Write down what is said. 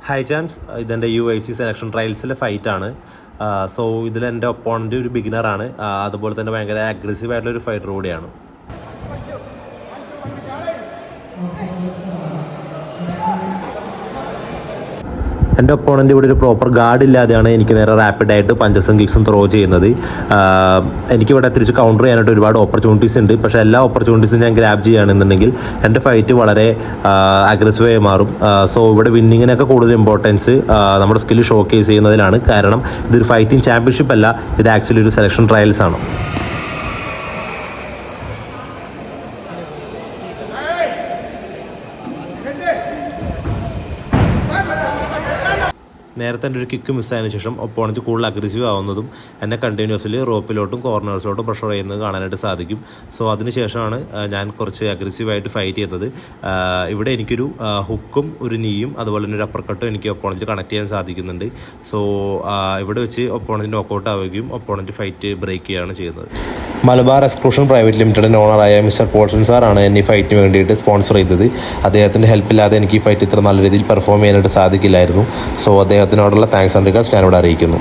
High charms, ഇതെൻ്റെ UFC selection ട്രയൽസിലെ ഫൈറ്റാണ്. So ഇതിലെൻ്റെ opponent ഒരു ബിഗിനറാണ്. അതുപോലെ തന്നെ ഭയങ്കര അഗ്രസീവായിട്ടുള്ളൊരു ഫൈറ്റർ കൂടിയാണ്. എൻ്റെ ഒപ്പോണൻ്റ് ഇവിടെ ഒരു പ്രോപ്പർ ഗാർഡ് ഇല്ലാതെയാണ് എനിക്ക് നേരെ റാപ്പിഡായിട്ട് പഞ്ചസും കിക്സും ത്രോ ചെയ്യുന്നത്. എനിക്കിവിടെ തിരിച്ച് കൗണ്ടർ ചെയ്യാനായിട്ട് ഒരുപാട് ഓപ്പർച്യൂണിറ്റീസ് ഉണ്ട്. പക്ഷേ എല്ലാ ഓപ്പർച്യൂണിറ്റീസും ഞാൻ ഗ്രാബ് ചെയ്യുകയാണെന്നുണ്ടെങ്കിൽ എൻ്റെ ഫൈറ്റ് വളരെ അഗ്രസീവായി മാറും. സോ ഇവിടെ വിന്നിങ്ങിനൊക്കെ കൂടുതൽ ഇമ്പോർട്ടൻസ് നമ്മുടെ സ്കില്ല് ഷോ കേസ് ചെയ്യുന്നതിലാണ്. കാരണം ഇതൊരു ഫൈറ്റിംഗ് ചാമ്പ്യൻഷിപ്പ് അല്ല, ഇത് ആക്ച്വലി ഒരു സെലക്ഷൻ ട്രയൽസ് ആണ്. നേരത്തെ എൻ്റെ ഒരു കിക്ക് മിസ്സായതിനു ശേഷം ഒപ്പോണൻറ്റ് കൂടുതൽ അഗ്രസീവ് ആവുന്നതും എന്നെ കണ്ടിന്യൂസ്ലി റോപ്പിലോട്ടും കോർണേഴ്സിലോട്ടും പ്രഷർ ചെയ്യുന്നത് കാണാനായിട്ട് സാധിക്കും. സോ അതിനുശേഷമാണ് ഞാൻ കുറച്ച് അഗ്രസീവായിട്ട് ഫൈറ്റ് ചെയ്യുന്നത്. ഇവിടെ എനിക്കൊരു ഹുക്കും ഒരു നീയും അതുപോലെ തന്നെ ഒരു അപ്പർ കട്ടും എനിക്ക് ഒപ്പോണൻറ്റ് കണക്ട് ചെയ്യാൻ സാധിക്കുന്നുണ്ട്. സോ ഇവിടെ വെച്ച് ഒപ്പോണൻറ്റ് നോക്കൗട്ട് ആവുകയും ഒപ്പോണൻറ്റ് ഫൈറ്റ് ബ്രേക്ക് ചെയ്യുകയാണ് ചെയ്യുന്നത്. മലബാർ എക്സ്ക്ലൂഷൻ പ്രൈവറ്റ് ലിമിറ്റഡിൻ്റെ ഓണറായ മിസ്റ്റർ പോൾസൺ സാറാണ് എന്നെ ഈ ഫൈറ്റിന് വേണ്ടിയിട്ട് സ്പോൺസർ ചെയ്തത്. അദ്ദേഹത്തിൻ്റെ ഹെൽപ്പില്ലാതെ എനിക്ക് ഈ ഫൈറ്റ് ഇത്ര നല്ല രീതിയിൽ പെർഫോം ചെയ്യാനായിട്ട് സാധിക്കില്ലായിരുന്നു. സോ അദ്ദേഹത്തിനോടുള്ള താങ്ക്സ് ആൻഡ് റിഗാർഡ്സ് ഞാനിവിടെ അറിയിക്കുന്നു.